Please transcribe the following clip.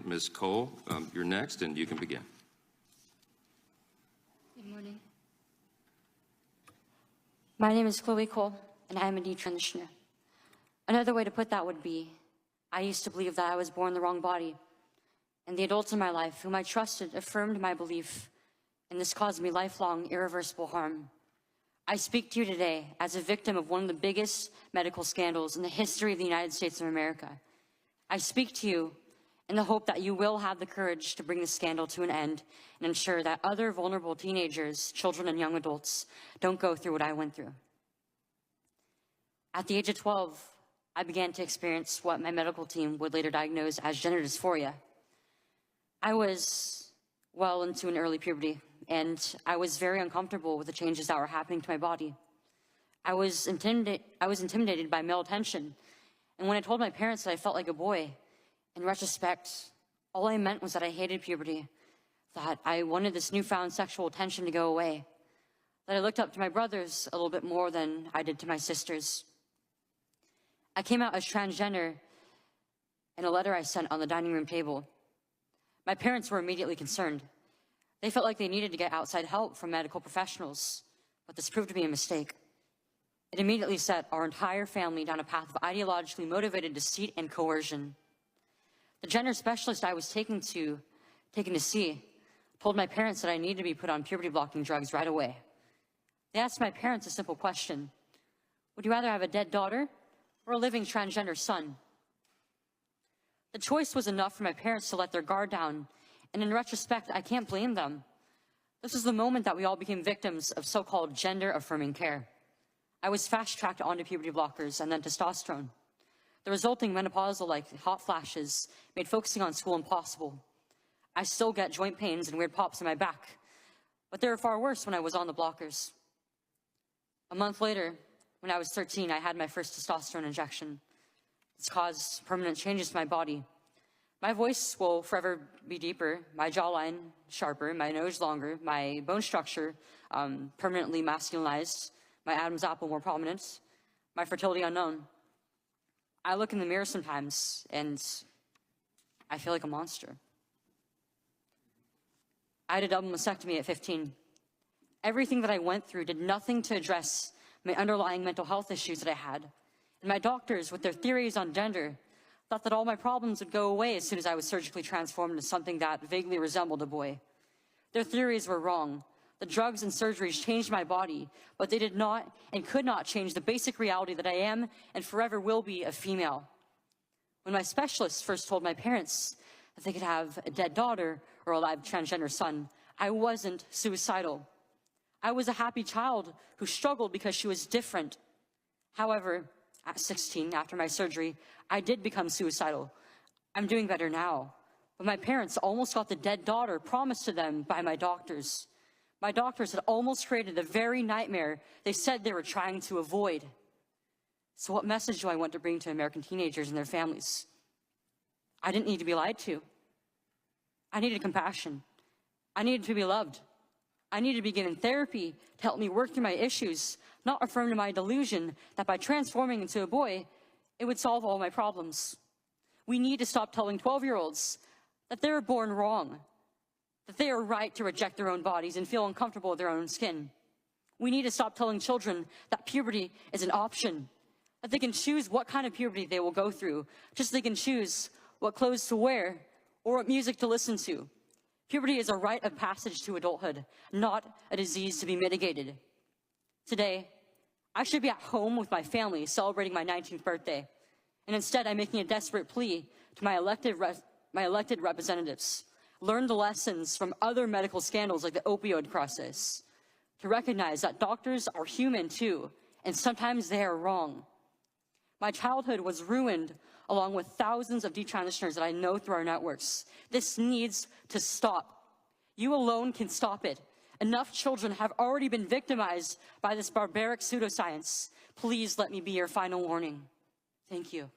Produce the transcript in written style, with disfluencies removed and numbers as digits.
Ms. Cole, you're next, and you can begin. Good morning. My name is Chloe Cole, and I am a detransitioner. Another way to put that would be, I used to believe that I was born in the wrong body, and the adults in my life whom I trusted affirmed my belief, and this caused me lifelong, irreversible harm. I speak to you today as a victim of one of the biggest medical scandals in the history of the United States of America. I speak to you in the hope that you will have the courage to bring the scandal to an end and ensure that other vulnerable teenagers, children, and young adults don't go through what I went through. At the age of 12, I began to experience what my medical team would later diagnose as gender dysphoria. I was well into an early puberty, and I was very uncomfortable with the changes that were happening to my body. I was intimidated by male attention, and when I told my parents that I felt like a boy, in retrospect, all I meant was that I hated puberty, that I wanted this newfound sexual attention to go away, that I looked up to my brothers a little bit more than I did to my sisters. I came out as transgender in a letter I sent on the dining room table. My parents were immediately concerned. They felt like they needed to get outside help from medical professionals, but this proved to be a mistake. It immediately set our entire family down a path of ideologically motivated deceit and coercion. The gender specialist I was taken to see told my parents that I needed to be put on puberty-blocking drugs right away. They asked my parents a simple question: would you rather have a dead daughter or a living transgender son? The choice was enough for my parents to let their guard down, and in retrospect, I can't blame them. This is the moment that we all became victims of so-called gender-affirming care. I was fast-tracked onto puberty blockers and then testosterone. The resulting menopausal-like hot flashes made focusing on school impossible. I still get joint pains and weird pops in my back, but they were far worse when I was on the blockers. A month later, when I was 13, I had my first testosterone injection. It's caused permanent changes to my body. My voice will forever be deeper, my jawline sharper, my nose longer, my bone structure permanently masculinized, my Adam's apple more prominent, my fertility unknown. I look in the mirror sometimes and I feel like a monster. I had a double mastectomy at 15. Everything that I went through did nothing to address my underlying mental health issues that I had. And my doctors, with their theories on gender, thought that all my problems would go away as soon as I was surgically transformed into something that vaguely resembled a boy. Their theories were wrong. The drugs and surgeries changed my body, but they did not and could not change the basic reality that I am and forever will be a female. When my specialist first told my parents that they could have a dead daughter or a live transgender son, I wasn't suicidal. I was a happy child who struggled because she was different. However, at 16, after my surgery, I did become suicidal. I'm doing better now, but my parents almost got the dead daughter promised to them by my doctors. My doctors had almost created the very nightmare they said they were trying to avoid. So what message do I want to bring to American teenagers and their families? I didn't need to be lied to. I needed compassion. I needed to be loved. I needed to be given therapy to help me work through my issues, not affirm to my delusion that by transforming into a boy, it would solve all my problems. We need to stop telling 12-year-olds that they were born wrong, that they are right to reject their own bodies and feel uncomfortable with their own skin. We need to stop telling children that puberty is an option, that they can choose what kind of puberty they will go through, just so they can choose what clothes to wear or what music to listen to. Puberty is a rite of passage to adulthood, not a disease to be mitigated. Today, I should be at home with my family celebrating my 19th birthday, and instead I'm making a desperate plea to my elected representatives. Learn the lessons from other medical scandals like the opioid crisis, to recognize that doctors are human too, and sometimes they are wrong. My childhood was ruined along with thousands of detransitioners that I know through our networks. This needs to stop. You alone can stop it. Enough children have already been victimized by this barbaric pseudoscience. Please let me be your final warning. Thank you.